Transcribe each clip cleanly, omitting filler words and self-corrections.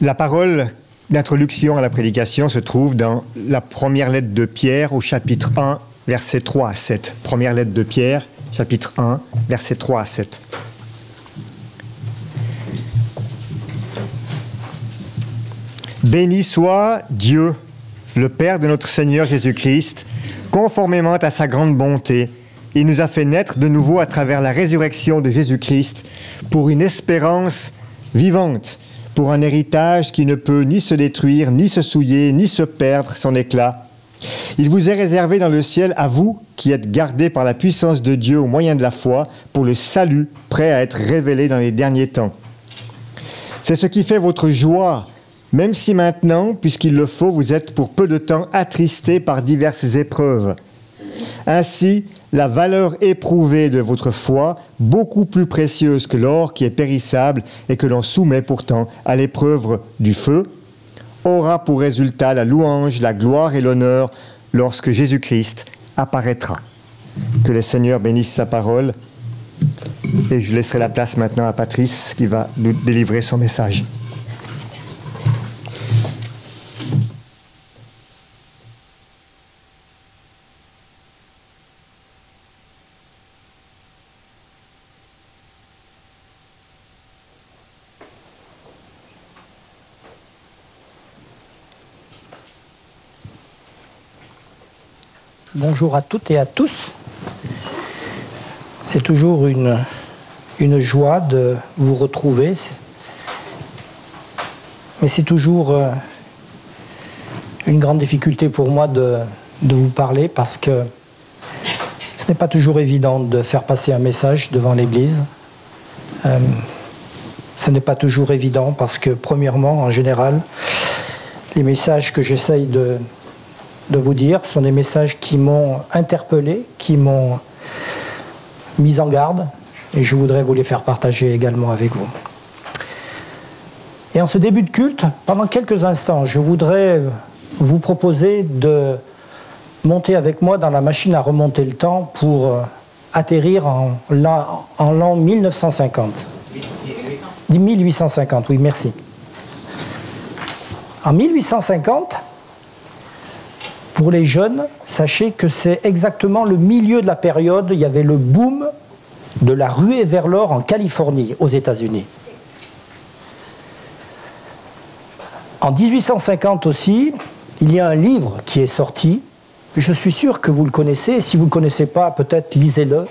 La parole d'introduction à la prédication se trouve dans la première lettre de Pierre au chapitre 1, versets 3 à 7. Première lettre de Pierre, chapitre 1, versets 3 à 7. Béni soit Dieu, le Père de notre Seigneur Jésus-Christ, conformément à sa grande bonté. Il nous a fait naître de nouveau à travers la résurrection de Jésus-Christ pour une espérance vivante, pour un héritage qui ne peut ni se détruire, ni se souiller, ni se perdre son éclat. Il vous est réservé dans le ciel à vous qui êtes gardés par la puissance de Dieu au moyen de la foi pour le salut prêt à être révélé dans les derniers temps. C'est ce qui fait votre joie, même si maintenant, puisqu'il le faut, vous êtes pour peu de temps attristés par diverses épreuves. Ainsi, la valeur éprouvée de votre foi, beaucoup plus précieuse que l'or qui est périssable et que l'on soumet pourtant à l'épreuve du feu, aura pour résultat la louange, la gloire et l'honneur lorsque Jésus-Christ apparaîtra. Que le Seigneur bénisse sa parole. Et je laisserai la place maintenant à Patrice qui va nous délivrer son message. Bonjour à toutes et à tous. C'est toujours une joie de vous retrouver. Mais c'est toujours une grande difficulté pour moi de vous parler parce que ce n'est pas toujours évident de faire passer un message devant l'Église. Ce n'est pas toujours évident parce que, premièrement, en général, les messages que j'essaye de vous dire sont des messages qui m'ont interpellé, qui m'ont mis en garde, et je voudrais vous les faire partager également avec vous. Et en ce début de culte, pendant quelques instants, je voudrais vous proposer de monter avec moi dans la machine à remonter le temps pour atterrir en l'an 1950. 1850, oui, merci. En 1850, pour les jeunes, sachez que c'est exactement le milieu de la période. Il y avait le boom de la ruée vers l'or en Californie, aux États-Unis. En 1850 aussi, il y a un livre qui est sorti. Je suis sûr que vous le connaissez. Si vous ne le connaissez pas, peut-être lisez-le.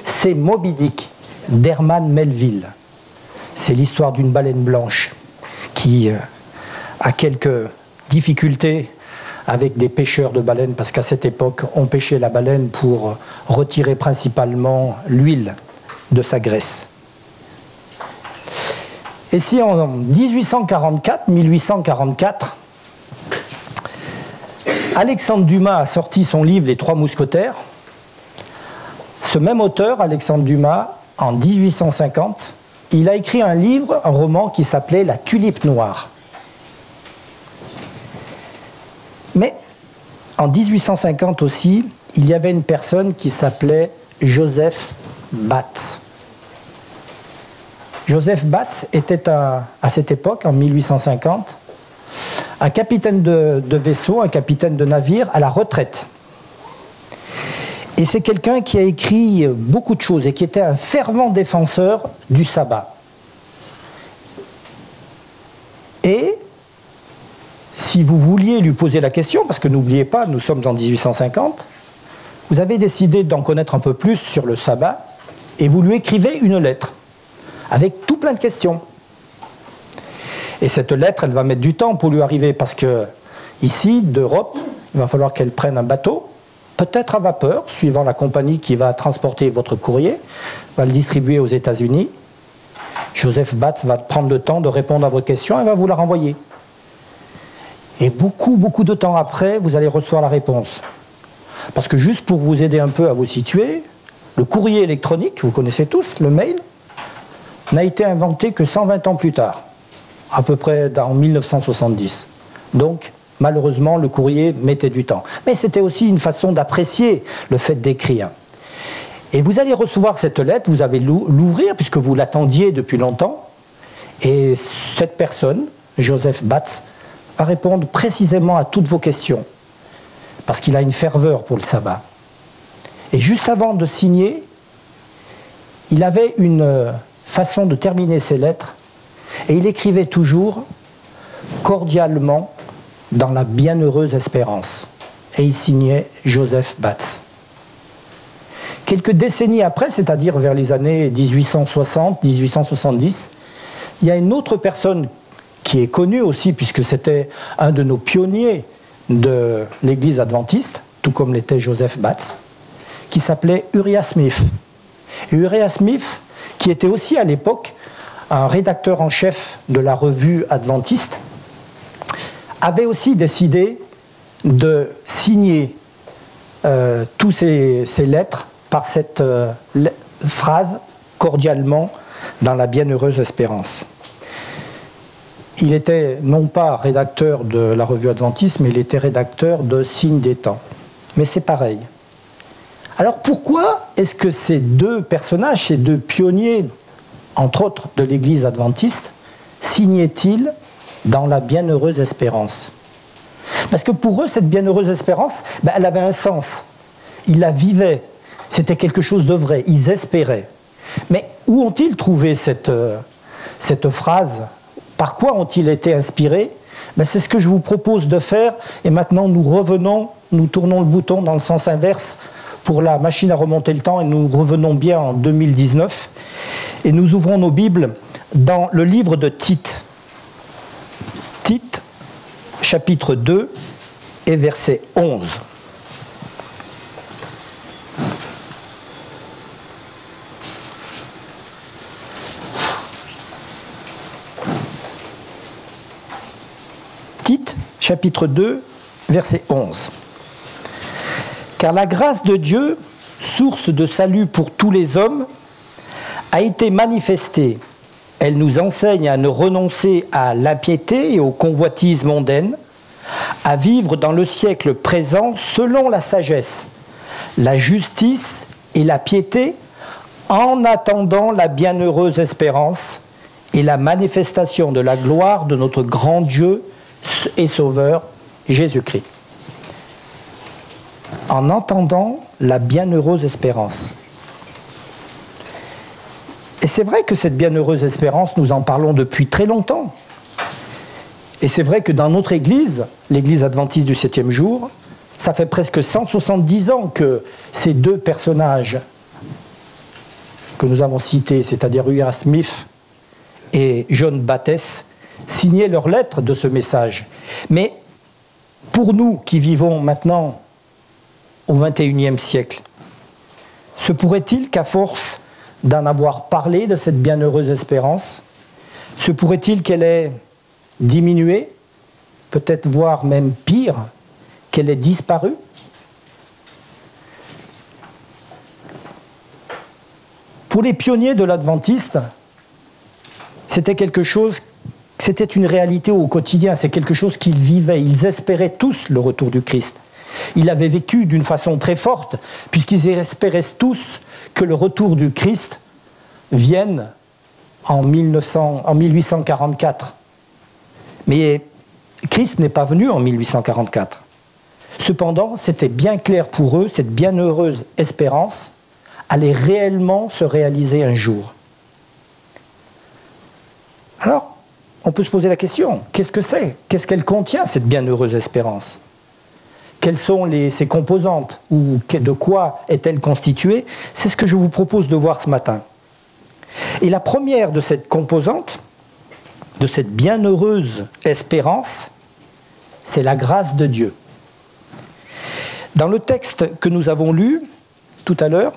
C'est Moby Dick, d'Herman Melville. C'est l'histoire d'une baleine blanche qui a quelques difficultés avec des pêcheurs de baleines, parce qu'à cette époque, on pêchait la baleine pour retirer principalement l'huile de sa graisse. Et si en 1844, Alexandre Dumas a sorti son livre « Les Trois Mousquetaires », ce même auteur, Alexandre Dumas, en 1850, il a écrit un livre, un roman qui s'appelait « La Tulipe Noire ». Mais en 1850 aussi, il y avait une personne qui s'appelait Joseph Bates. Joseph Bates était à cette époque, en 1850, un capitaine de vaisseau, un capitaine de navire à la retraite. Et c'est quelqu'un qui a écrit beaucoup de choses et qui était un fervent défenseur du sabbat. Et si vous vouliez lui poser la question, parce que n'oubliez pas, nous sommes en 1850, vous avez décidé d'en connaître un peu plus sur le sabbat, et vous lui écrivez une lettre, avec tout plein de questions. Et cette lettre, elle va mettre du temps pour lui arriver, parce que ici, d'Europe, il va falloir qu'elle prenne un bateau, peut-être à vapeur, suivant la compagnie qui va transporter votre courrier, va le distribuer aux États-Unis. Joseph Bates va prendre le temps de répondre à vos questions et va vous la renvoyer. Et beaucoup de temps après, vous allez recevoir la réponse. Parce que juste pour vous aider un peu à vous situer, le courrier électronique, vous connaissez tous, le mail, n'a été inventé que 120 ans plus tard, à peu près en 1970. Donc, malheureusement, le courrier mettait du temps. Mais c'était aussi une façon d'apprécier le fait d'écrire. Et vous allez recevoir cette lettre, vous allez l'ouvrir, puisque vous l'attendiez depuis longtemps, et cette personne Joseph Batz, va répondre précisément à toutes vos questions, parce qu'il a une ferveur pour le sabbat. Et juste avant de signer, il avait une façon de terminer ses lettres, et il écrivait toujours cordialement dans la bienheureuse espérance. Et il signait Joseph Batz. Quelques décennies après, c'est-à-dire vers les années 1860-1870, il y a une autre personne qui est connue aussi, puisque c'était un de nos pionniers de l'Église adventiste, tout comme l'était Joseph Batz, qui s'appelait Uriah Smith. Et Uriah Smith, qui était aussi à l'époque un rédacteur en chef de la revue adventiste, avait aussi décidé de signer tous ces lettres par cette phrase cordialement dans la bienheureuse espérance. Il était non pas rédacteur de la revue adventiste, mais il était rédacteur de Signes des temps. Mais c'est pareil. Alors pourquoi est-ce que ces deux personnages, ces deux pionniers, entre autres de l'Église adventiste, signaient-ils dans la bienheureuse espérance? Parce que pour eux, cette bienheureuse espérance, elle avait un sens. Ils la vivaient. C'était quelque chose de vrai. Ils espéraient. Mais où ont-ils trouvé cette phrase? Par quoi ont-ils été inspirés? C'est ce que je vous propose de faire. Et maintenant, nous revenons, nous tournons le bouton dans le sens inverse pour la machine à remonter le temps et nous revenons bien en 2019. Et nous ouvrons nos Bibles dans le livre de Tite. Tite, chapitre 2 et verset 11. Tite, chapitre 2, verset 11. Car la grâce de Dieu, source de salut pour tous les hommes, a été manifestée. Elle nous enseigne à ne renoncer à l'impiété et aux convoitises mondaines, à vivre dans le siècle présent selon la sagesse, la justice et la piété, en attendant la bienheureuse espérance et la manifestation de la gloire de notre grand Dieu et Sauveur, Jésus-Christ. En entendant la bienheureuse espérance. Et c'est vrai que cette bienheureuse espérance, nous en parlons depuis très longtemps. Et c'est vrai que dans notre Église, l'Église adventiste du 7e jour, ça fait presque 170 ans que ces deux personnages que nous avons cités, c'est-à-dire Uriah Smith et John Bates, signaient leurs lettres de ce message. Mais pour nous qui vivons maintenant au XXIe siècle, se pourrait-il qu'à force d'en avoir parlé de cette bienheureuse espérance, se pourrait-il qu'elle ait diminué, peut-être voire même pire, qu'elle ait disparu? Pour les pionniers de l'adventiste, c'était quelque chose, c'était une réalité au quotidien, c'est quelque chose qu'ils vivaient, ils espéraient tous le retour du Christ. Ils l'avaient vécu d'une façon très forte, puisqu'ils espéraient tous que le retour du Christ vienne en 1844. Mais Christ n'est pas venu en 1844. Cependant, c'était bien clair pour eux, cette bienheureuse espérance allait réellement se réaliser un jour. Alors, on peut se poser la question, qu'est-ce que c'est? Qu'est-ce qu'elle contient, cette bienheureuse espérance? Quelles sont ses composantes? Ou de quoi est-elle constituée? C'est ce que je vous propose de voir ce matin. Et la première de cette composante, de cette bienheureuse espérance, c'est la grâce de Dieu. Dans le texte que nous avons lu tout à l'heure,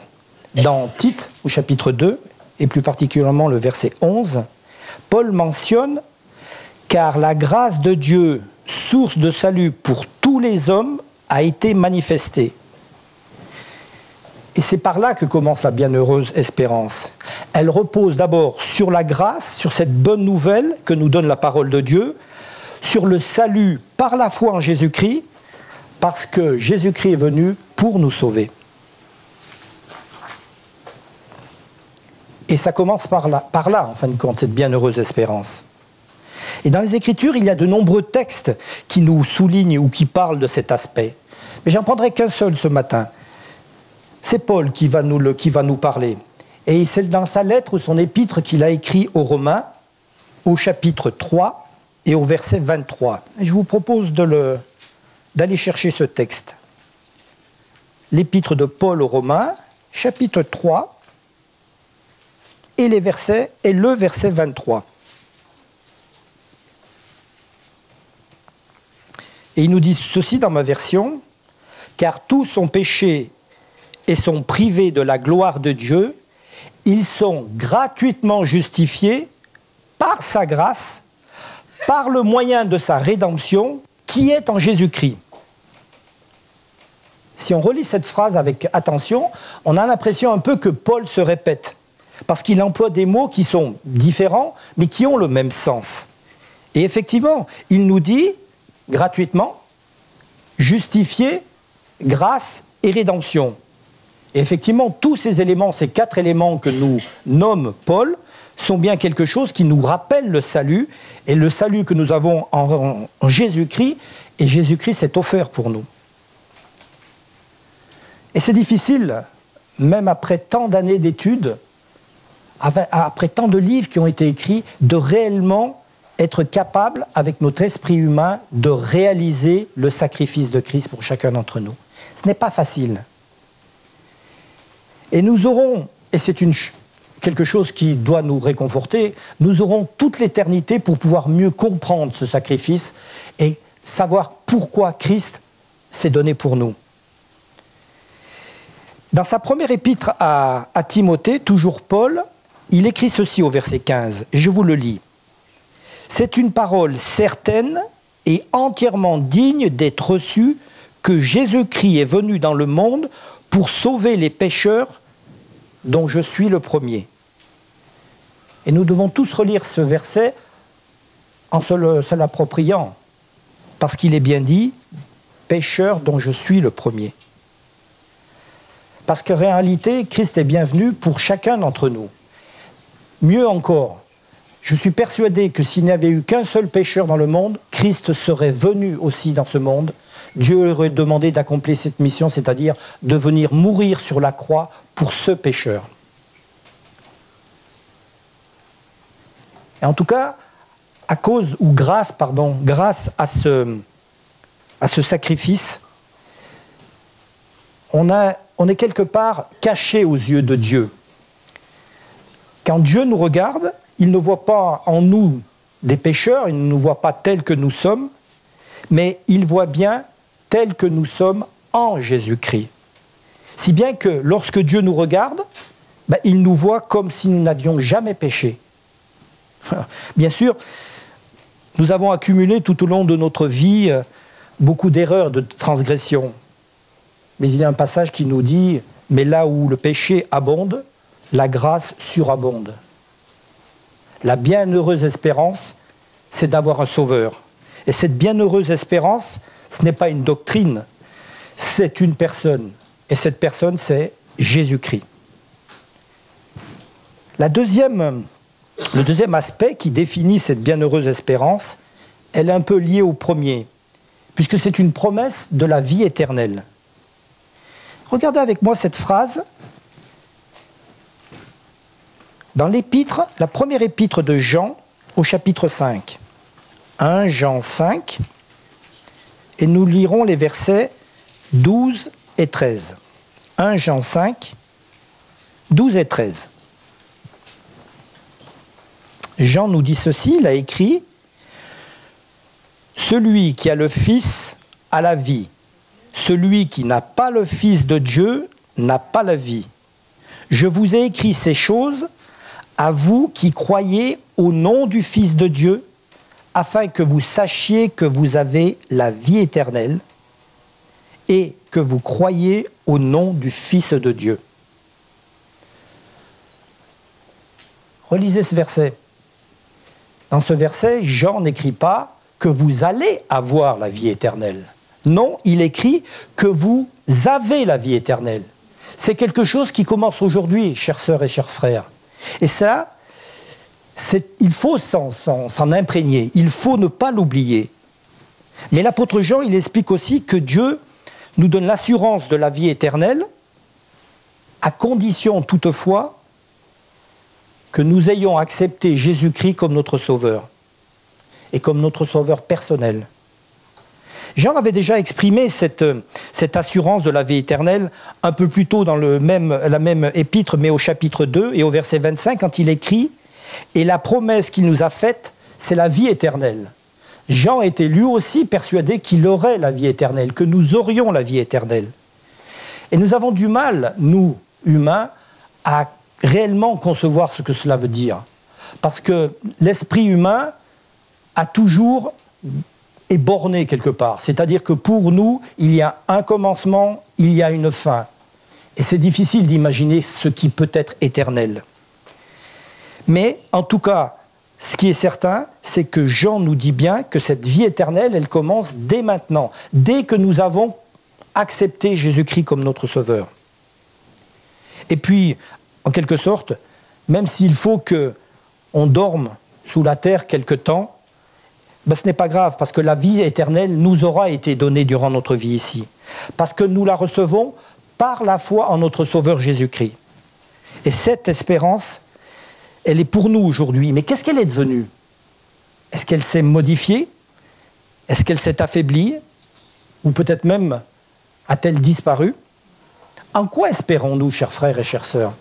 dans Tite, au chapitre 2, et plus particulièrement le verset 11, Paul mentionne « Car la grâce de Dieu, source de salut pour tous les hommes, a été manifestée. » Et c'est par là que commence la bienheureuse espérance. Elle repose d'abord sur la grâce, sur cette bonne nouvelle que nous donne la parole de Dieu, sur le salut par la foi en Jésus-Christ, parce que Jésus-Christ est venu pour nous sauver. Et ça commence par là, en fin de compte, cette bienheureuse espérance. Et dans les Écritures, il y a de nombreux textes qui nous soulignent ou qui parlent de cet aspect. Mais j'en prendrai qu'un seul ce matin. C'est Paul qui va nous parler. Et c'est dans sa lettre ou son épître qu'il a écrit aux Romains, au chapitre 3 et au verset 23. Et je vous propose d'aller chercher ce texte. L'épître de Paul aux Romains, chapitre 3, et le verset 23. Et il nous dit ceci dans ma version, « Car tous ont péché et sont privés de la gloire de Dieu, ils sont gratuitement justifiés par sa grâce, par le moyen de sa rédemption, qui est en Jésus-Christ. » Si on relit cette phrase avec attention, on a l'impression un peu que Paul se répète, parce qu'il emploie des mots qui sont différents, mais qui ont le même sens. Et effectivement, il nous dit, gratuitement, justifié, grâce et rédemption. Et effectivement, tous ces éléments, ces 4 éléments que nous nomme Paul, sont bien quelque chose qui nous rappelle le salut, et le salut que nous avons en Jésus-Christ, et Jésus-Christ s'est offert pour nous. Et c'est difficile, même après tant d'années d'études, après tant de livres qui ont été écrits, de réellement être capable, avec notre esprit humain, de réaliser le sacrifice de Christ pour chacun d'entre nous. Ce n'est pas facile. Et nous aurons, et c'est quelque chose qui doit nous réconforter, nous aurons toute l'éternité pour pouvoir mieux comprendre ce sacrifice et savoir pourquoi Christ s'est donné pour nous. Dans sa première épître à Timothée, toujours Paul, il écrit ceci au verset 15, et je vous le lis. « C'est une parole certaine et entièrement digne d'être reçue que Jésus-Christ est venu dans le monde pour sauver les pécheurs dont je suis le premier. » Et nous devons tous relire ce verset en se l'appropriant, parce qu'il est bien dit « pécheurs dont je suis le premier ». Parce qu'en réalité, Christ est bienvenu pour chacun d'entre nous. Mieux encore, je suis persuadé que s'il n'y avait eu qu'un seul pécheur dans le monde, Christ serait venu aussi dans ce monde. Dieu aurait demandé d'accomplir cette mission, c'est-à-dire de venir mourir sur la croix pour ce pécheur. Et en tout cas, à cause, ou grâce à ce sacrifice, on est quelque part caché aux yeux de Dieu. Quand Dieu nous regarde, il ne voit pas en nous des pécheurs, il ne nous voit pas tels que nous sommes, mais il voit bien tels que nous sommes en Jésus-Christ. Si bien que lorsque Dieu nous regarde, il nous voit comme si nous n'avions jamais péché. Bien sûr, nous avons accumulé tout au long de notre vie beaucoup d'erreurs, de transgressions. Mais il y a un passage qui nous dit « Mais là où le péché abonde, la grâce surabonde. » La bienheureuse espérance, c'est d'avoir un sauveur. Et cette bienheureuse espérance, ce n'est pas une doctrine, c'est une personne. Et cette personne, c'est Jésus-Christ. Le deuxième aspect qui définit cette bienheureuse espérance, elle est un peu liée au premier, puisque c'est une promesse de la vie éternelle. Regardez avec moi cette phrase. Dans l'épître, la première épître de Jean, au chapitre 5. 1 Jean 5, et nous lirons les versets 12 et 13. 1 Jean 5, 12 et 13. Jean nous dit ceci, il a écrit « Celui qui a le Fils a la vie. Celui qui n'a pas le Fils de Dieu n'a pas la vie. Je vous ai écrit ces choses à vous qui croyez au nom du Fils de Dieu, afin que vous sachiez que vous avez la vie éternelle et que vous croyez au nom du Fils de Dieu. » Relisez ce verset. Dans ce verset, Jean n'écrit pas que vous allez avoir la vie éternelle. Non, il écrit que vous avez la vie éternelle. C'est quelque chose qui commence aujourd'hui, chères sœurs et chers frères. Et ça, il faut s'en imprégner, il faut ne pas l'oublier. Mais l'apôtre Jean, il explique aussi que Dieu nous donne l'assurance de la vie éternelle, à condition toutefois que nous ayons accepté Jésus-Christ comme notre Sauveur, et comme notre Sauveur personnel. Jean avait déjà exprimé cette assurance de la vie éternelle un peu plus tôt dans la même épître, mais au chapitre 2 et au verset 25, quand il écrit « Et la promesse qu'il nous a faite, c'est la vie éternelle ». Jean était lui aussi persuadé qu'il aurait la vie éternelle, que nous aurions la vie éternelle. Et nous avons du mal, nous, humains, à réellement concevoir ce que cela veut dire. Parce que l'esprit humain a toujours est borné quelque part. C'est-à-dire que pour nous, il y a un commencement, il y a une fin. Et c'est difficile d'imaginer ce qui peut être éternel. Mais en tout cas, ce qui est certain, c'est que Jean nous dit bien que cette vie éternelle, elle commence dès maintenant, dès que nous avons accepté Jésus-Christ comme notre Sauveur. Et puis, en quelque sorte, même s'il faut qu'on dorme sous la terre quelque temps, ben ce n'est pas grave, parce que la vie éternelle nous aura été donnée durant notre vie ici. Parce que nous la recevons par la foi en notre Sauveur Jésus-Christ. Et cette espérance, elle est pour nous aujourd'hui. Mais qu'est-ce qu'elle est devenue? Est-ce qu'elle s'est modifiée? Est-ce qu'elle s'est affaiblie? Ou peut-être même a-t-elle disparu? En quoi espérons-nous, chers frères et chères sœurs?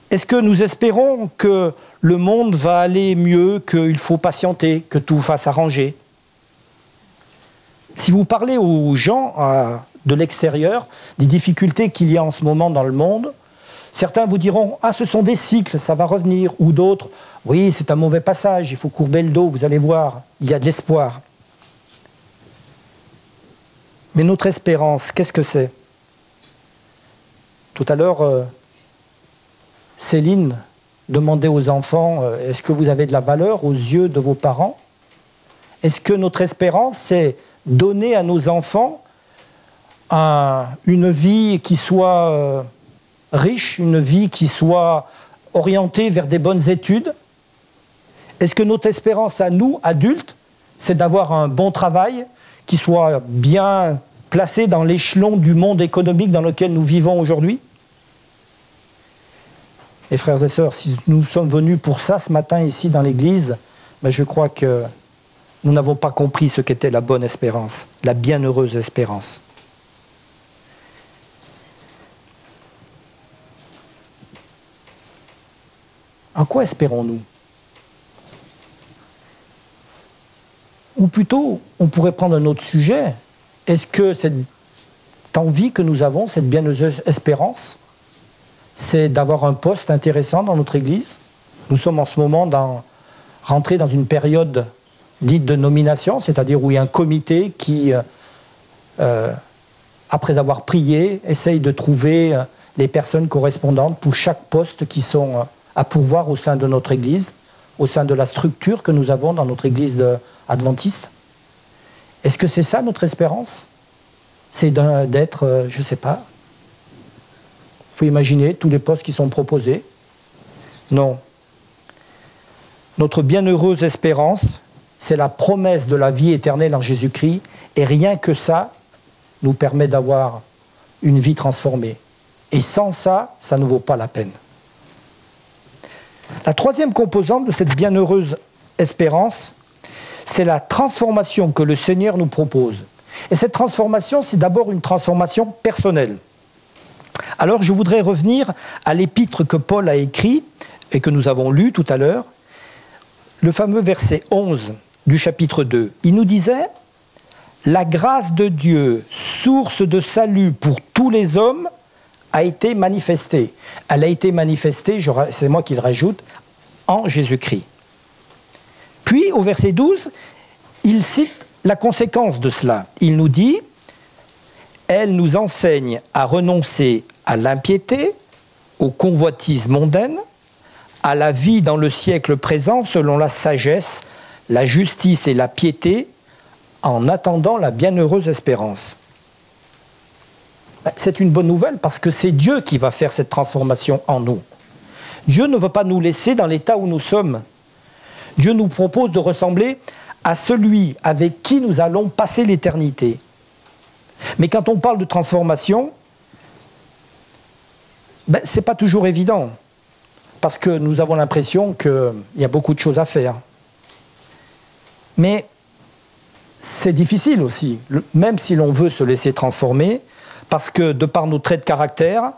Est-ce que nous espérons que le monde va aller mieux, qu'il faut patienter, que tout va s'arranger? Si vous parlez aux gens de l'extérieur, des difficultés qu'il y a en ce moment dans le monde, certains vous diront « Ah, ce sont des cycles, ça va revenir », ou d'autres « Oui, c'est un mauvais passage, il faut courber le dos, vous allez voir, il y a de l'espoir ». Mais notre espérance, qu'est-ce que c'est? Tout à l'heure, Céline demandait aux enfants « Est-ce que vous avez de la valeur aux yeux de vos parents ?» Est-ce que notre espérance, c'est donner à nos enfants une vie qui soit riche, une vie qui soit orientée vers des bonnes études? Est-ce que notre espérance à nous, adultes, c'est d'avoir un bon travail qui soit bien placé dans l'échelon du monde économique dans lequel nous vivons aujourd'hui? Et frères et sœurs, si nous sommes venus pour ça ce matin ici dans l'église, ben je crois que nous n'avons pas compris ce qu'était la bonne espérance, la bienheureuse espérance. En quoi espérons-nous? Ou plutôt, on pourrait prendre un autre sujet. Est-ce que cette envie que nous avons, cette bienheureuse espérance, c'est d'avoir un poste intéressant dans notre Église? Nous sommes en ce moment rentrés dans une période dite de nomination, c'est-à-dire où il y a un comité qui, après avoir prié, essaye de trouver les personnes correspondantes pour chaque poste qui sont à pourvoir au sein de notre Église, au sein de la structure que nous avons dans notre Église adventiste. Est-ce que c'est ça notre espérance? C'est d'être, je ne sais pas, il faut imaginer tous les postes qui sont proposés. Non. Notre bienheureuse espérance, c'est la promesse de la vie éternelle en Jésus-Christ, et rien que ça nous permet d'avoir une vie transformée. Et sans ça, ça ne vaut pas la peine. La troisième composante de cette bienheureuse espérance, c'est la transformation que le Seigneur nous propose. Et cette transformation, c'est d'abord une transformation personnelle. Alors je voudrais revenir à l'épître que Paul a écrit et que nous avons lu tout à l'heure, le fameux verset 11 du chapitre 2. Il nous disait « La grâce de Dieu, source de salut pour tous les hommes, a été manifestée. » Elle a été manifestée, c'est moi qui le rajoute, en Jésus-Christ. Puis au verset 12, il cite la conséquence de cela. Il nous dit « Elle nous enseigne à renoncer à l'impiété, aux convoitises mondaines, à la vie dans le siècle présent selon la sagesse, la justice et la piété, en attendant la bienheureuse espérance. » C'est une bonne nouvelle parce que c'est Dieu qui va faire cette transformation en nous. Dieu ne veut pas nous laisser dans l'état où nous sommes. Dieu nous propose de ressembler à celui avec qui nous allons passer l'éternité. Mais quand on parle de transformation, ce n'est pas toujours évident, parce que nous avons l'impression qu'il y a beaucoup de choses à faire. Mais c'est difficile aussi, même si l'on veut se laisser transformer, parce que de par nos traits de caractère,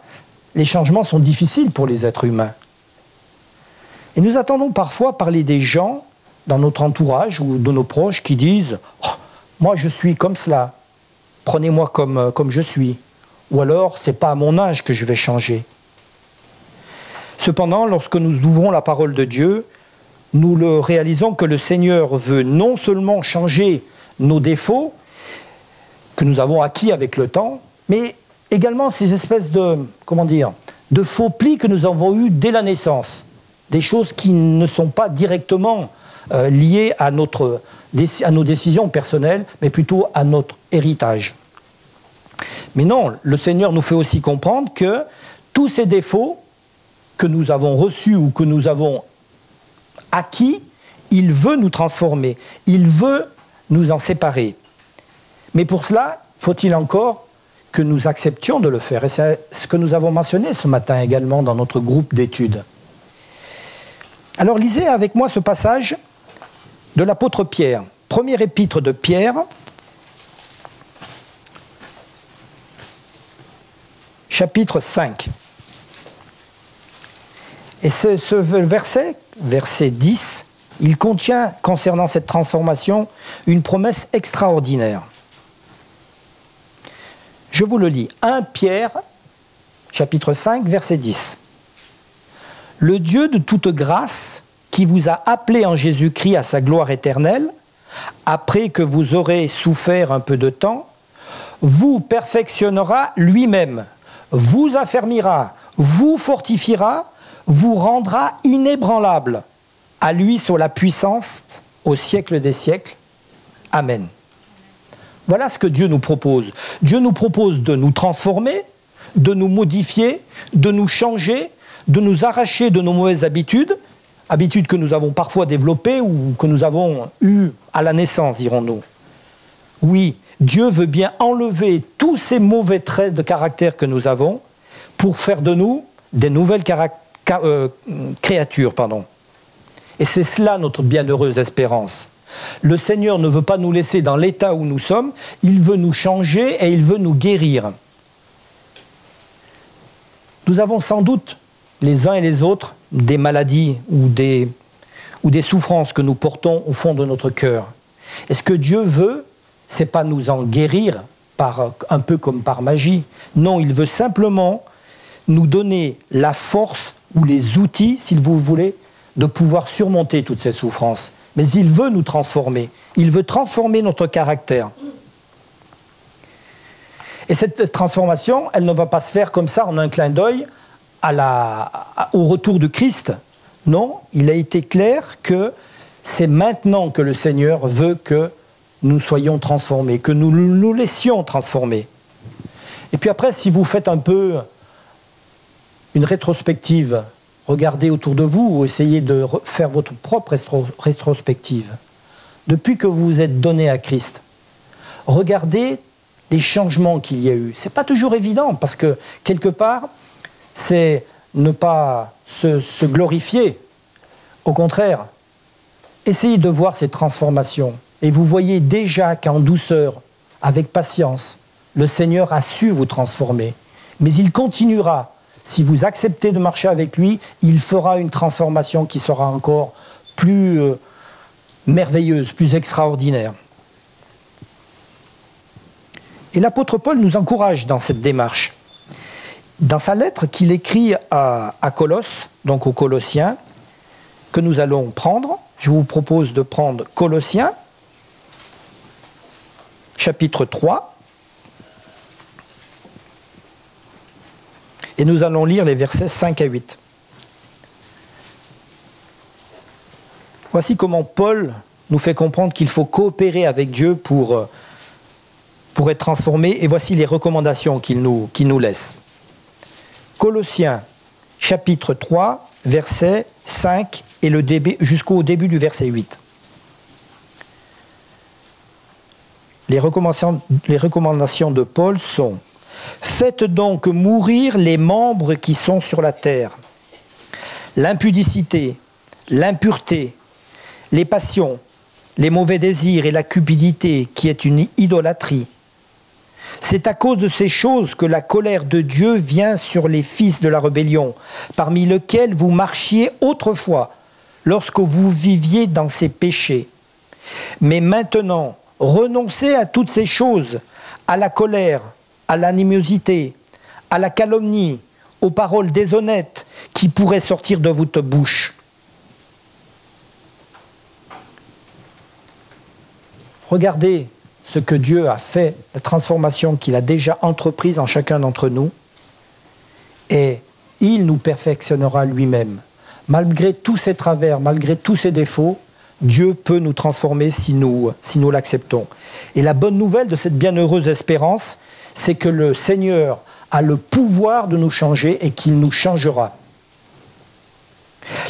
les changements sont difficiles pour les êtres humains. Et nous attendons parfois parler des gens dans notre entourage ou de nos proches qui disent « Oh, moi je suis comme cela, prenez-moi comme je suis ». Ou alors « c'est pas à mon âge que je vais changer ». Cependant, lorsque nous ouvrons la parole de Dieu, nous le réalisons que le Seigneur veut non seulement changer nos défauts que nous avons acquis avec le temps, mais également ces espèces de faux plis que nous avons eus dès la naissance. Des choses qui ne sont pas directement liées à nos décisions personnelles, mais plutôt à notre héritage. Mais non, le Seigneur nous fait aussi comprendre que tous ces défauts que nous avons reçus ou que nous avons acquis, il veut nous transformer, il veut nous en séparer. Mais pour cela, faut-il encore que nous acceptions de le faire. Et c'est ce que nous avons mentionné ce matin également dans notre groupe d'études. Alors lisez avec moi ce passage de l'apôtre Pierre, première épître de Pierre, chapitre 5. Et ce verset, verset 10, il contient, concernant cette transformation, une promesse extraordinaire. Je vous le lis. 1 Pierre, chapitre 5, verset 10. Le Dieu de toute grâce, qui vous a appelé en Jésus-Christ à sa gloire éternelle, après que vous aurez souffert un peu de temps, vous perfectionnera lui-même, vous affermira, vous fortifiera, vous rendra inébranlable. À lui soit la puissance au siècle des siècles. Amen. Voilà ce que Dieu nous propose. Dieu nous propose de nous transformer, de nous modifier, de nous changer, de nous arracher de nos mauvaises habitudes, habitudes que nous avons parfois développées ou que nous avons eues à la naissance, dirons-nous. Oui, Dieu veut bien enlever tous ces mauvais traits de caractère que nous avons pour faire de nous des nouvelles créatures. Et c'est cela notre bienheureuse espérance. Le Seigneur ne veut pas nous laisser dans l'état où nous sommes, il veut nous changer et il veut nous guérir. Nous avons sans doute, les uns et les autres, des maladies ou des souffrances que nous portons au fond de notre cœur. Et ce que Dieu veut, ce n'est pas nous en guérir un peu comme par magie. Non, il veut simplement nous donner la force ou les outils, si vous voulez, de pouvoir surmonter toutes ces souffrances. Mais il veut nous transformer. Il veut transformer notre caractère. Et cette transformation, elle ne va pas se faire comme ça en un clin d'œil au retour de Christ. Non, il a été clair que c'est maintenant que le Seigneur veut que nous soyons transformés, que nous nous laissions transformer. Et puis après, si vous faites un peu une rétrospective, regardez autour de vous ou essayez de faire votre propre rétrospective. Depuis que vous vous êtes donné à Christ, regardez les changements qu'il y a eu. Ce n'est pas toujours évident parce que quelque part, c'est ne pas se glorifier. Au contraire, essayez de voir ces transformations. Et vous voyez déjà qu'en douceur, avec patience, le Seigneur a su vous transformer. Mais il continuera. Si vous acceptez de marcher avec lui, il fera une transformation qui sera encore plus merveilleuse, plus extraordinaire. Et l'apôtre Paul nous encourage dans cette démarche. Dans sa lettre qu'il écrit à Colosse, donc aux Colossiens, que nous allons prendre, je vous propose de prendre Colossiens, chapitre 3, et nous allons lire les versets 5 à 8. Voici comment Paul nous fait comprendre qu'il faut coopérer avec Dieu pour être transformé, et voici les recommandations qu'il nous laisse. Colossiens, chapitre 3, verset 5 et jusqu'au début du verset 8. Les recommandations de Paul sont « Faites donc mourir les membres qui sont sur la terre, l'impudicité, l'impureté, les passions, les mauvais désirs et la cupidité qui est une idolâtrie. C'est à cause de ces choses que la colère de Dieu vient sur les fils de la rébellion, parmi lesquels vous marchiez autrefois, lorsque vous viviez dans ces péchés. Mais maintenant, renoncez à toutes ces choses, à la colère, à l'animosité, à la calomnie, aux paroles déshonnêtes qui pourraient sortir de votre bouche. » Regardez ce que Dieu a fait, la transformation qu'il a déjà entreprise en chacun d'entre nous, et il nous perfectionnera lui-même. Malgré tous ses travers, malgré tous ses défauts, Dieu peut nous transformer si nous l'acceptons. Et la bonne nouvelle de cette bienheureuse espérance, c'est que le Seigneur a le pouvoir de nous changer et qu'il nous changera.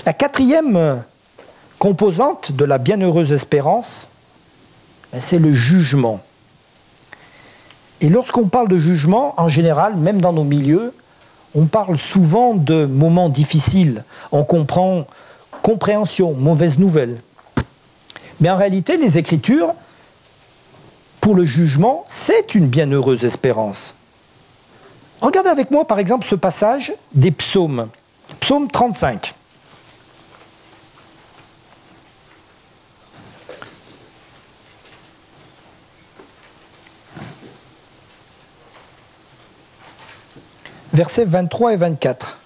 La quatrième composante de la bienheureuse espérance, c'est le jugement. Et lorsqu'on parle de jugement, en général, même dans nos milieux, on parle souvent de moments difficiles. On comprend compréhension, mauvaise nouvelle. Mais en réalité, les Écritures, pour le jugement, c'est une bienheureuse espérance. Regardez avec moi, par exemple, ce passage des psaumes. Psaume 35. Versets 23 et 24.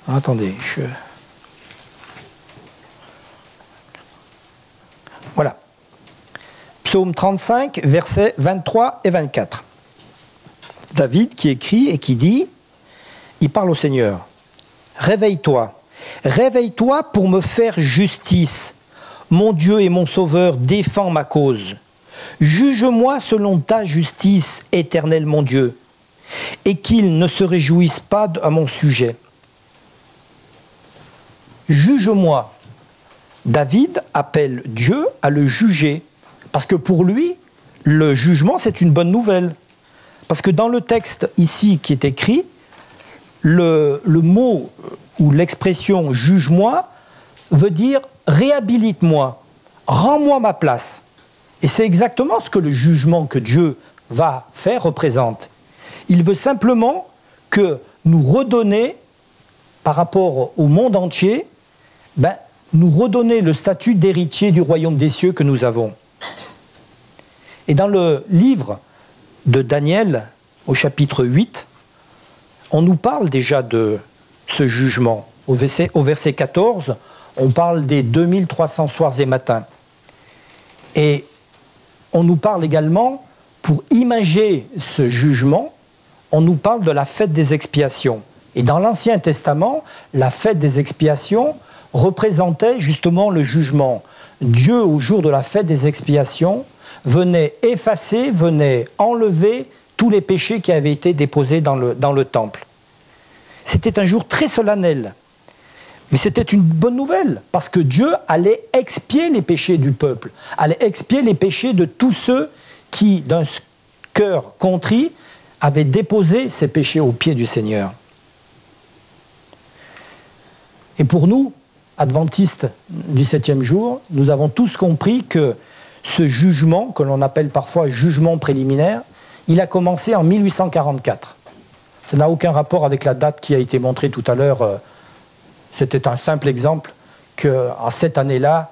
Attendez, Voilà. Psaume 35, versets 23 et 24. David qui écrit et qui dit, il parle au Seigneur, « Réveille-toi, réveille-toi pour me faire justice. Mon Dieu et mon Sauveur, défends ma cause. Juge-moi selon ta justice, éternel mon Dieu. Et qu'ils ne se réjouissent pas à mon sujet. Juge-moi. » David appelle Dieu à le juger, parce que pour lui, le jugement, c'est une bonne nouvelle. Parce que dans le texte ici qui est écrit, le mot ou l'expression « juge-moi » veut dire « réhabilite-moi, rends-moi ma place ». Et c'est exactement ce que le jugement que Dieu va faire représente. Il veut simplement que nous redonner, par rapport au monde entier, nous redonner le statut d'héritier du royaume des cieux que nous avons. Et dans le livre de Daniel, au chapitre 8, on nous parle déjà de ce jugement. Au verset 14, on parle des 2300 soirs et matins. Et on nous parle également, pour imager ce jugement, on nous parle de la fête des expiations. Et dans l'Ancien Testament, la fête des expiations représentait justement le jugement. Dieu, au jour de la fête des expiations, venait effacer, venait enlever tous les péchés qui avaient été déposés dans le temple. C'était un jour très solennel. Mais c'était une bonne nouvelle, parce que Dieu allait expier les péchés du peuple, allait expier les péchés de tous ceux qui, d'un cœur contrit, avaient déposé ces péchés aux pieds du Seigneur. Et pour nous, adventistes du 7e jour, nous avons tous compris que ce jugement, que l'on appelle parfois jugement préliminaire, il a commencé en 1844. Ça n'a aucun rapport avec la date qui a été montrée tout à l'heure. C'était un simple exemple qu'en cette année-là,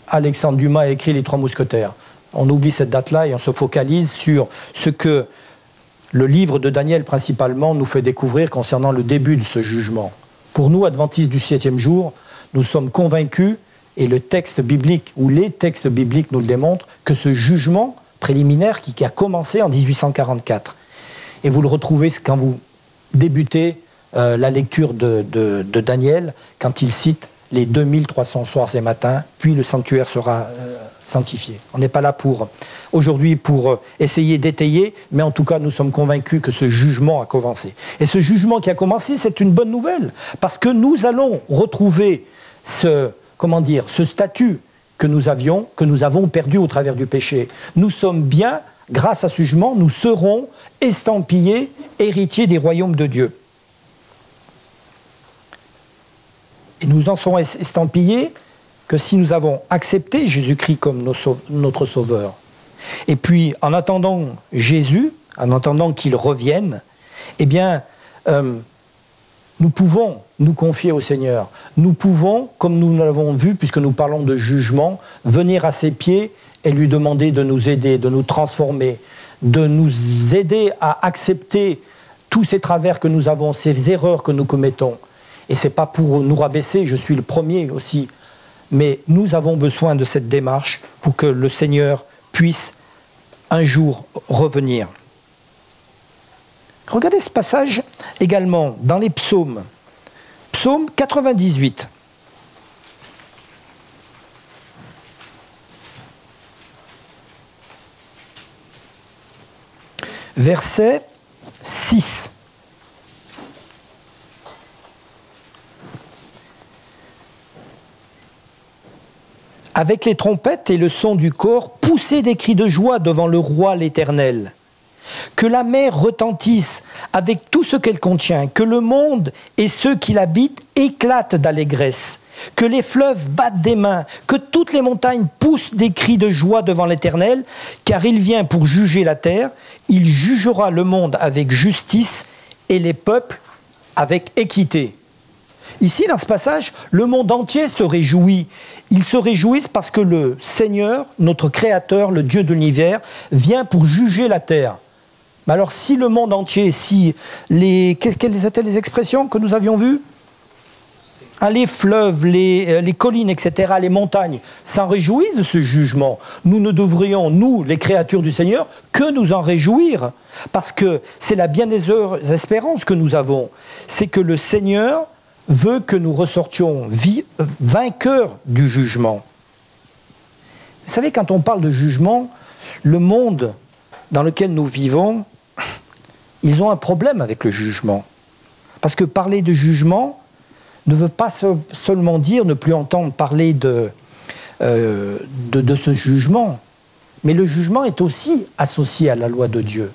Alexandre Dumas a écrit Les Trois Mousquetaires. On oublie cette date-là et on se focalise sur ce que le livre de Daniel principalement nous fait découvrir concernant le début de ce jugement. Pour nous, adventistes du 7e jour, nous sommes convaincus, et le texte biblique, ou les textes bibliques nous le démontrent, que ce jugement préliminaire qui a commencé en 1844. Et vous le retrouvez quand vous débutez la lecture de Daniel, quand il cite les 2300 soirs et matins, puis le sanctuaire sera sanctifié. On n'est pas là aujourd'hui pour essayer d'étayer, mais en tout cas nous sommes convaincus que ce jugement a commencé. Et ce jugement qui a commencé, c'est une bonne nouvelle, parce que nous allons retrouver ce statut que nous avons perdu au travers du péché. Nous sommes bien, grâce à ce jugement, nous serons estampillés, héritiers des royaumes de Dieu. Et nous en serons estampillés que si nous avons accepté Jésus-Christ comme notre Sauveur. Et puis, en attendant Jésus, en attendant qu'il revienne, eh bien, nous pouvons nous confier au Seigneur. Nous pouvons, comme nous l'avons vu, puisque nous parlons de jugement, venir à ses pieds et lui demander de nous aider, de nous transformer, de nous aider à accepter tous ces travers que nous avons, ces erreurs que nous commettons. Et ce n'est pas pour nous rabaisser, je suis le premier aussi, mais nous avons besoin de cette démarche pour que le Seigneur puisse un jour revenir. Regardez ce passage également dans les psaumes. Psaume 98. Verset 6. Avec les trompettes et le son du cor, poussez des cris de joie devant le roi l'Éternel. Que la mer retentisse avec tout ce qu'elle contient, que le monde et ceux qui l'habitent éclatent d'allégresse, que les fleuves battent des mains, que toutes les montagnes poussent des cris de joie devant l'Éternel, car il vient pour juger la terre, il jugera le monde avec justice et les peuples avec équité. Ici, dans ce passage, le monde entier se réjouit. Ils se réjouissent parce que le Seigneur, notre Créateur, le Dieu de l'univers, vient pour juger la terre. Mais alors, si le monde entier, quelles étaient les expressions que nous avions vues ? Les fleuves, les collines, etc., les montagnes, s'en réjouissent de ce jugement. Nous ne devrions, nous, les créatures du Seigneur, que nous en réjouir. Parce que c'est la bienheureuse espérance que nous avons. C'est que le Seigneur veut que nous ressortions vainqueurs du jugement. Vous savez, quand on parle de jugement, le monde dans lequel nous vivons, ils ont un problème avec le jugement. Parce que parler de jugement ne veut pas seulement dire ne plus entendre parler de ce jugement, mais le jugement est aussi associé à la loi de Dieu.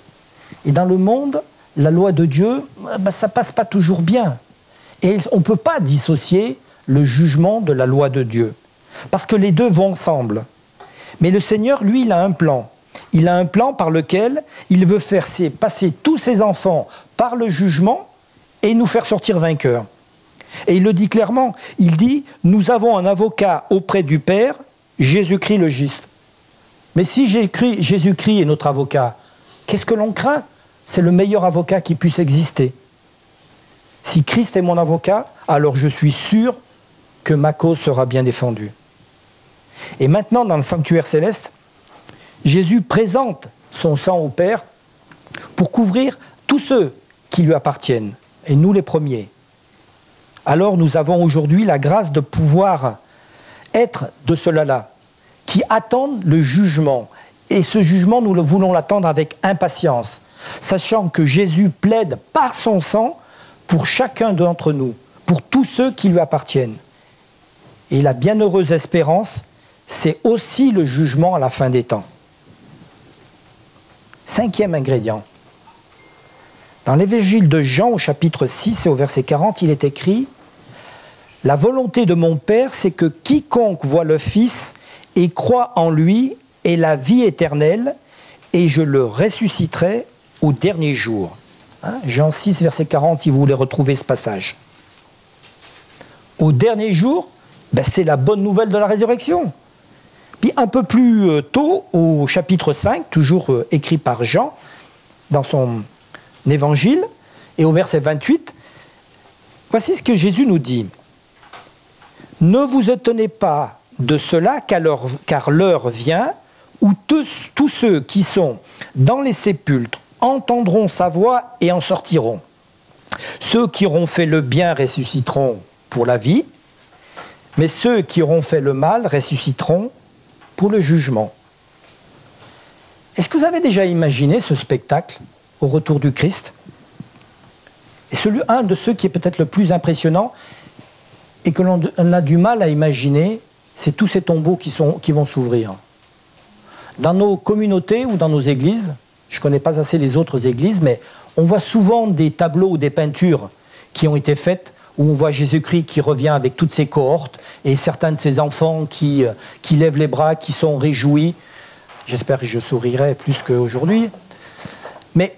Et dans le monde, la loi de Dieu, ça ne passe pas toujours bien. Et on ne peut pas dissocier le jugement de la loi de Dieu. Parce que les deux vont ensemble. Mais le Seigneur, lui, il a un plan. Il a un plan par lequel il veut faire passer tous ses enfants par le jugement et nous faire sortir vainqueurs. Et il le dit clairement. Il dit, nous avons un avocat auprès du Père, Jésus-Christ le juste. Mais si Jésus-Christ est notre avocat, qu'est-ce que l'on craint? C'est le meilleur avocat qui puisse exister. Si Christ est mon avocat, alors je suis sûr que ma cause sera bien défendue. Et maintenant, dans le sanctuaire céleste, Jésus présente son sang au Père pour couvrir tous ceux qui lui appartiennent, et nous les premiers. Alors nous avons aujourd'hui la grâce de pouvoir être de ceux-là, qui attendent le jugement. Et ce jugement, nous voulons l'attendre avec impatience, sachant que Jésus plaide par son sang pour chacun d'entre nous, pour tous ceux qui lui appartiennent. Et la bienheureuse espérance, c'est aussi le jugement à la fin des temps. 5e ingrédient. Dans l'évangile de Jean, au chapitre 6 et au verset 40, il est écrit « La volonté de mon Père, c'est que quiconque voit le Fils et croit en lui ait la vie éternelle, et je le ressusciterai au dernier jour. » Jean 6, verset 40, si vous voulez retrouver ce passage. Au dernier jour, c'est la bonne nouvelle de la résurrection. Puis un peu plus tôt, au chapitre 5, toujours écrit par Jean, dans son évangile, et au verset 28, voici ce que Jésus nous dit. « Ne vous étonnez pas de cela, car l'heure vient où tous ceux qui sont dans les sépulcres entendront sa voix et en sortiront. Ceux qui auront fait le bien ressusciteront pour la vie, Mais ceux qui auront fait le mal ressusciteront pour le jugement. Est-ce que vous avez déjà imaginé ce spectacle au retour du Christ? Et un de ceux qui est peut-être le plus impressionnant et que l'on a du mal à imaginer, c'est tous ces tombeaux qui vont s'ouvrir. Dans nos communautés ou dans nos églises, je ne connais pas assez les autres églises, mais on voit souvent des tableaux ou des peintures qui ont été faites où on voit Jésus-Christ qui revient avec toutes ses cohortes et certains de ses enfants qui lèvent les bras, qui sont réjouis. J'espère que je sourirai plus qu'aujourd'hui. Mais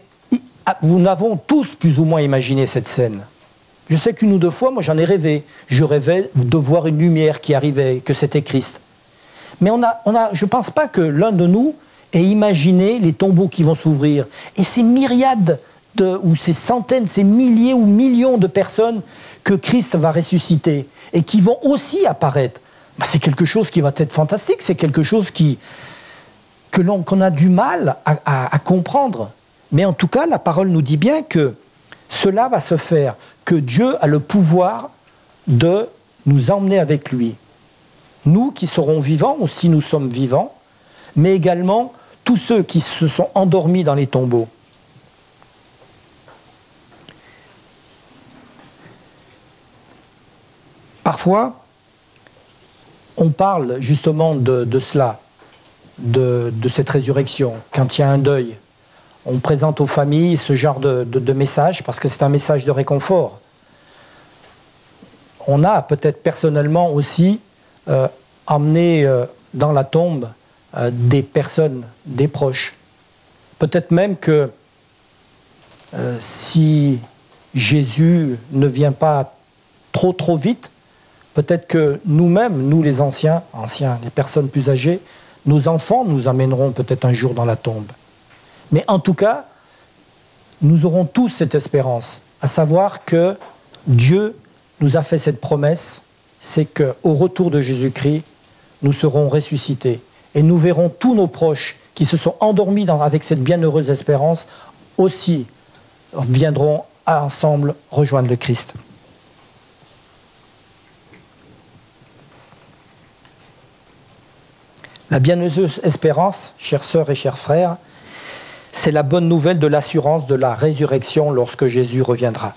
nous avons tous plus ou moins imaginé cette scène. Je sais qu'une ou deux fois, moi j'en ai rêvé. Je rêvais de voir une lumière qui arrivait, que c'était Christ. Mais je ne pense pas que l'un de nous ait imaginé les tombeaux qui vont s'ouvrir. Et ces myriades, ou ces centaines, ces milliers ou millions de personnes que Christ va ressusciter et qui vont aussi apparaître. C'est quelque chose qui va être fantastique, c'est quelque chose qu'on a du mal à comprendre. Mais en tout cas, la parole nous dit bien que cela va se faire, que Dieu a le pouvoir de nous emmener avec lui. Nous qui serons vivants, ou si nous sommes vivants, mais également tous ceux qui se sont endormis dans les tombeaux. Parfois, on parle justement de cela, de cette résurrection, quand il y a un deuil. On présente aux familles ce genre de message parce que c'est un message de réconfort. On a peut-être personnellement aussi emmené dans la tombe des personnes, des proches. Peut-être même que si Jésus ne vient pas trop vite, peut-être que nous-mêmes, nous les anciens, les personnes plus âgées, nos enfants nous amèneront peut-être un jour dans la tombe. Mais en tout cas, nous aurons tous cette espérance, à savoir que Dieu nous a fait cette promesse, c'est qu'au retour de Jésus-Christ, nous serons ressuscités. Et nous verrons tous nos proches qui se sont endormis avec cette bienheureuse espérance, aussi viendront ensemble rejoindre le Christ. La bienheureuse espérance, chères sœurs et chers frères, c'est la bonne nouvelle de l'assurance de la résurrection lorsque Jésus reviendra.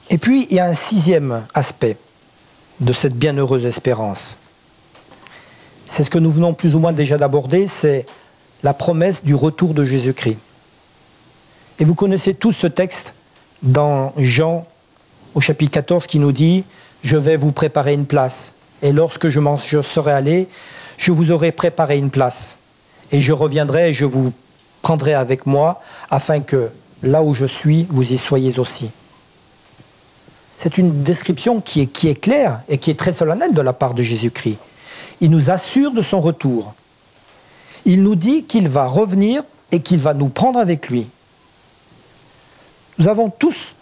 Et puis, il y a un sixième aspect de cette bienheureuse espérance. C'est ce que nous venons plus ou moins déjà d'aborder, c'est la promesse du retour de Jésus-Christ. Et vous connaissez tous ce texte dans Jean, au chapitre 14, qui nous dit « Je vais vous préparer une place, et lorsque je serai allé, je vous aurai préparé une place, et je reviendrai et je vous prendrai avec moi, afin que là où je suis, vous y soyez aussi. » C'est une description qui est claire et qui est très solennelle de la part de Jésus-Christ. Il nous assure de son retour. Il nous dit qu'il va revenir et qu'il va nous prendre avec lui. Nous avons tous,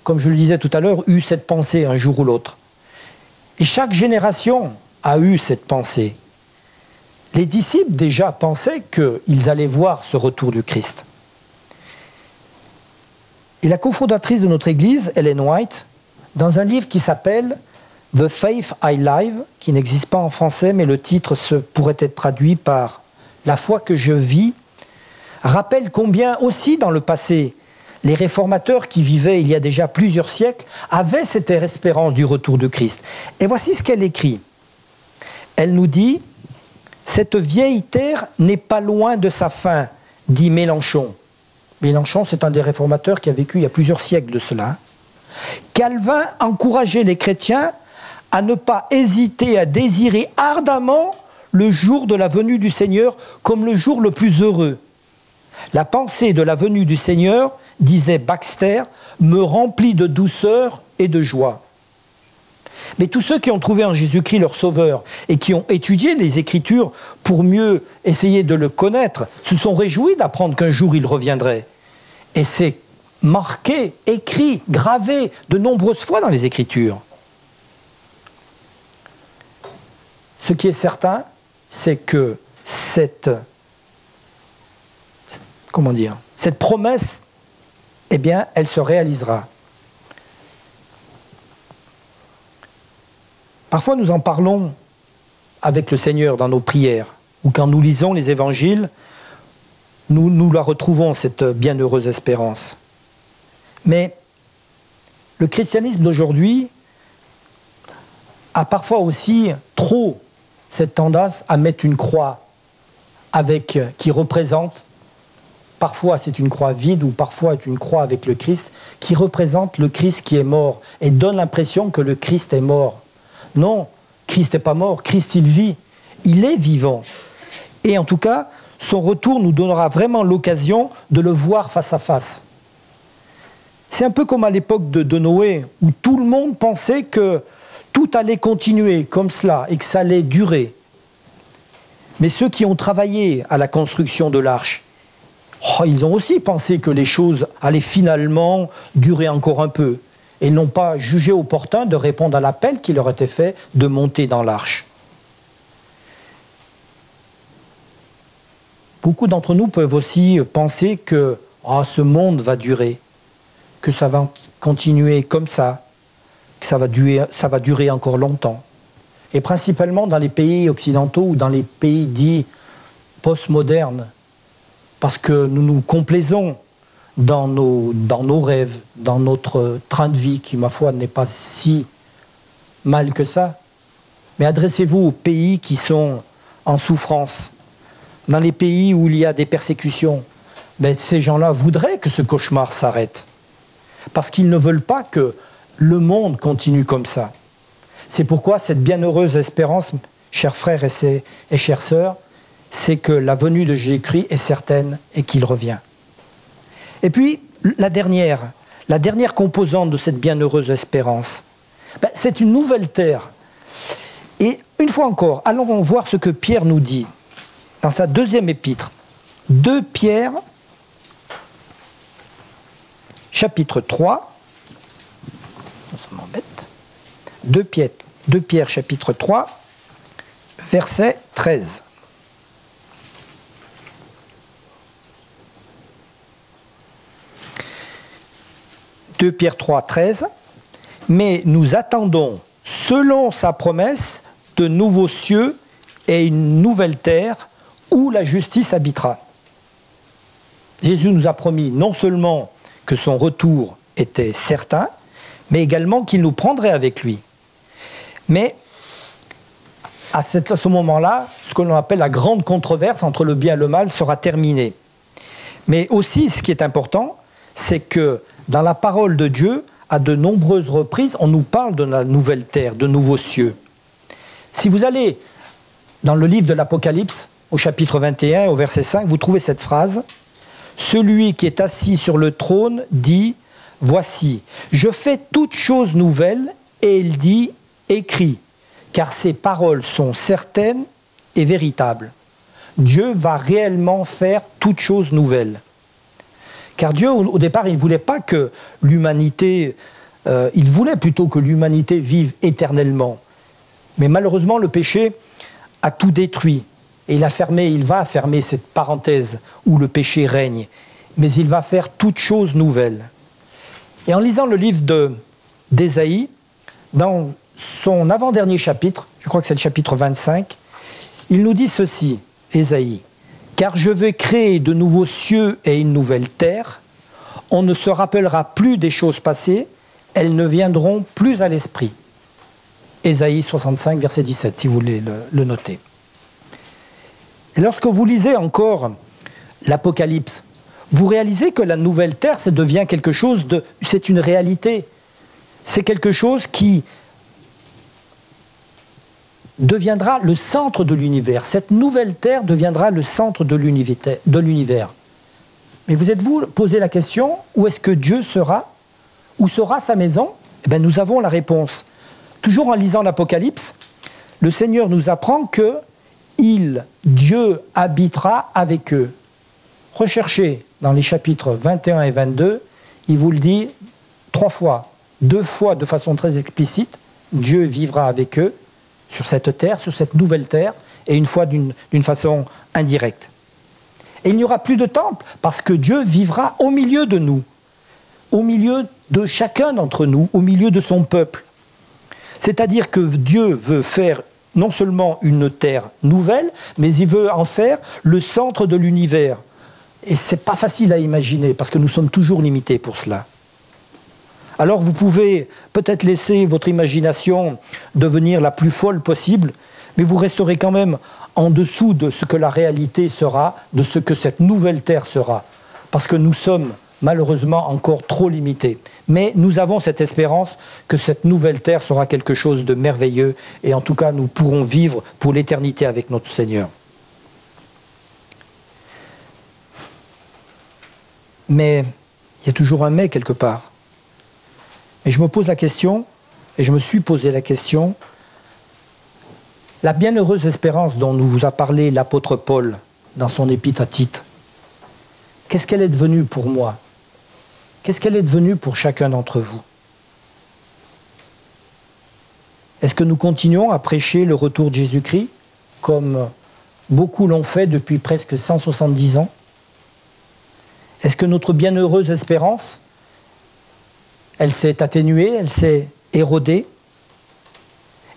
comme je le disais tout à l'heure, eu cette pensée un jour ou l'autre. Et chaque génération a eu cette pensée. Les disciples déjà pensaient qu'ils allaient voir ce retour du Christ. Et la cofondatrice de notre Église, Ellen White, dans un livre qui s'appelle « The Faith I Live », qui n'existe pas en français, mais le titre pourrait être traduit par « La foi que je vis », rappelle combien aussi dans le passé, les réformateurs qui vivaient il y a déjà plusieurs siècles avaient cette espérance du retour de Christ. Et voici ce qu'elle écrit. Elle nous dit « Cette vieille terre n'est pas loin de sa fin », dit Mélenchon. Mélenchon, c'est un des réformateurs qui a vécu il y a plusieurs siècles de cela. Calvin encourageait les chrétiens à ne pas hésiter à désirer ardemment le jour de la venue du Seigneur comme le jour le plus heureux. La pensée de la venue du Seigneur, disait Baxter, me remplit de douceur et de joie. Mais tous ceux qui ont trouvé en Jésus-Christ leur sauveur et qui ont étudié les Écritures pour mieux essayer de le connaître, se sont réjouis d'apprendre qu'un jour il reviendrait. Et c'est marqué, écrit, gravé de nombreuses fois dans les Écritures. Ce qui est certain, c'est que cette promesse, eh bien, elle se réalisera. Parfois nous en parlons avec le Seigneur dans nos prières, ou quand nous lisons les évangiles, nous la retrouvons, cette bienheureuse espérance. Mais le christianisme d'aujourd'hui a parfois aussi trop cette tendance à mettre une croix qui représente, parfois c'est une croix vide ou parfois c'est une croix avec le Christ, qui représente le Christ qui est mort et donne l'impression que le Christ est mort. Non, Christ n'est pas mort, Christ il vit, il est vivant. Et en tout cas, son retour nous donnera vraiment l'occasion de le voir face à face. C'est un peu comme à l'époque de Noé, où tout le monde pensait que tout allait continuer comme cela et que ça allait durer. Mais ceux qui ont travaillé à la construction de l'arche, ils ont aussi pensé que les choses allaient finalement durer encore un peu et n'ont pas jugé opportun de répondre à l'appel qui leur était fait de monter dans l'arche. Beaucoup d'entre nous peuvent aussi penser que ce monde va durer, que ça va continuer comme ça, que ça va durer encore longtemps. Et principalement dans les pays occidentaux ou dans les pays dits postmodernes, parce que nous nous complaisons dans nos rêves, dans notre train de vie, qui, ma foi, n'est pas si mal que ça. Mais adressez-vous aux pays qui sont en souffrance, dans les pays où il y a des persécutions. Ben, ces gens-là voudraient que ce cauchemar s'arrête, parce qu'ils ne veulent pas que le monde continue comme ça. C'est pourquoi cette bienheureuse espérance, chers frères et chères sœurs, c'est que la venue de Jésus-Christ est certaine et qu'il revient. Et puis, la dernière composante de cette bienheureuse espérance, c'est une nouvelle terre. Et une fois encore, allons voir ce que Pierre nous dit dans sa deuxième épître. 2 Pierre, chapitre 3. Ça m'embête. 2 Pierre, chapitre 3, verset 13. « 2 Pierre 3, 13. Mais nous attendons, selon sa promesse, de nouveaux cieux et une nouvelle terre où la justice habitera. » Jésus nous a promis non seulement que son retour était certain, mais également qu'il nous prendrait avec lui. Mais à ce moment-là, ce que l'on appelle la grande controverse entre le bien et le mal sera terminée. Mais aussi, ce qui est important, c'est que dans la parole de Dieu, à de nombreuses reprises, on nous parle de la nouvelle terre, de nouveaux cieux. Si vous allez dans le livre de l'Apocalypse, au chapitre 21, au verset 5, vous trouvez cette phrase. « Celui qui est assis sur le trône dit, voici, je fais toutes choses nouvelles, et il dit, écris, car ces paroles sont certaines et véritables. » Dieu va réellement faire toutes choses nouvelles. Car Dieu, au départ, il ne voulait pas que l'humanité, il voulait plutôt que l'humanité vive éternellement. Mais malheureusement, le péché a tout détruit. Et il va fermer cette parenthèse où le péché règne. Mais il va faire toutes choses nouvelles. Et en lisant le livre d'Ésaïe, dans son avant-dernier chapitre, je crois que c'est le chapitre 25, il nous dit ceci, Ésaïe. Car je vais créer de nouveaux cieux et une nouvelle terre. On ne se rappellera plus des choses passées, elles ne viendront plus à l'esprit. Ésaïe 65, verset 17, si vous voulez le noter. Et lorsque vous lisez encore l'Apocalypse, vous réalisez que la nouvelle terre, ça devient quelque chose de... C'est une réalité. C'est quelque chose qui deviendra le centre de l'univers. Cette nouvelle terre deviendra le centre de l'univers. Mais vous êtes-vous posé la question, où est-ce que Dieu sera? Où sera sa maison? Eh bien, nous avons la réponse. Toujours en lisant l'Apocalypse, le Seigneur nous apprend que Dieu habitera avec eux. Recherchez dans les chapitres 21 et 22, il vous le dit 3 fois, 2 fois de façon très explicite, Dieu vivra avec eux sur cette terre, sur cette nouvelle terre, et une fois d'une façon indirecte. Et il n'y aura plus de temple, parce que Dieu vivra au milieu de nous, au milieu de chacun d'entre nous, au milieu de son peuple. C'est-à-dire que Dieu veut faire non seulement une terre nouvelle, mais il veut en faire le centre de l'univers. Et ce n'est pas facile à imaginer, parce que nous sommes toujours limités pour cela. Alors vous pouvez peut-être laisser votre imagination devenir la plus folle possible, mais vous resterez quand même en dessous de ce que la réalité sera, de ce que cette nouvelle terre sera. Parce que nous sommes malheureusement encore trop limités. Mais nous avons cette espérance que cette nouvelle terre sera quelque chose de merveilleux, et en tout cas nous pourrons vivre pour l'éternité avec notre Seigneur. Mais il y a toujours un mais quelque part. Et je me pose la question, et je me suis posé la question, la bienheureuse espérance dont nous a parlé l'apôtre Paul dans son épître à Tite, qu'est-ce qu'elle est devenue pour moi? Qu'est-ce qu'elle est devenue pour chacun d'entre vous? Est-ce que nous continuons à prêcher le retour de Jésus-Christ, comme beaucoup l'ont fait depuis presque 170 ans? Est-ce que notre bienheureuse espérance, elle s'est atténuée, elle s'est érodée?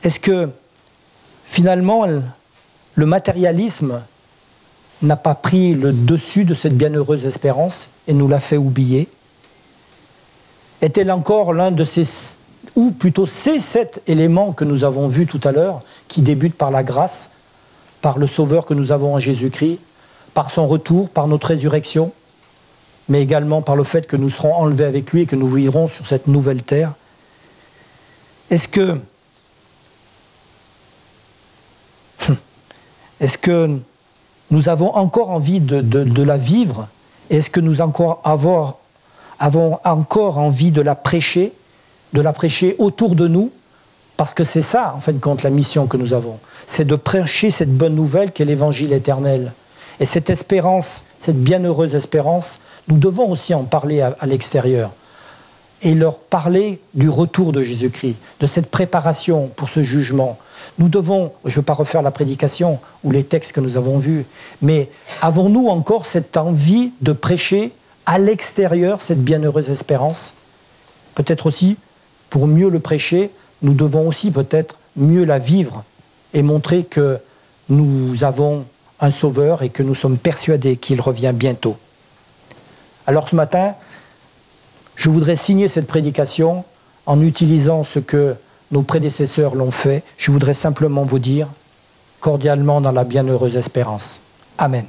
Est-ce que, finalement, le matérialisme n'a pas pris le dessus de cette bienheureuse espérance et nous l'a fait oublier? Est-elle encore l'un de ces, ou plutôt ces 7 éléments que nous avons vus tout à l'heure, qui débutent par la grâce, par le Sauveur que nous avons en Jésus-Christ, par son retour, par notre résurrection, mais également par le fait que nous serons enlevés avec lui et que nous vivrons sur cette nouvelle terre? Est-ce que nous avons encore envie de la vivre? Est-ce que nous avons encore envie de la prêcher autour de nous? Parce que c'est ça, en fin de compte, la mission que nous avons. C'est de prêcher cette bonne nouvelle qu'est l'évangile éternel. Et cette espérance, cette bienheureuse espérance, nous devons aussi en parler à l'extérieur. Et leur parler du retour de Jésus-Christ, de cette préparation pour ce jugement. Nous devons, je ne veux pas refaire la prédication ou les textes que nous avons vus, mais avons-nous encore cette envie de prêcher à l'extérieur cette bienheureuse espérance? Peut-être aussi, pour mieux le prêcher, nous devons aussi peut-être mieux la vivre et montrer que nous avons un Sauveur et que nous sommes persuadés qu'il revient bientôt. Alors ce matin, je voudrais signer cette prédication en utilisant ce que nos prédécesseurs l'ont fait. Je voudrais simplement vous dire, cordialement dans la bienheureuse espérance. Amen.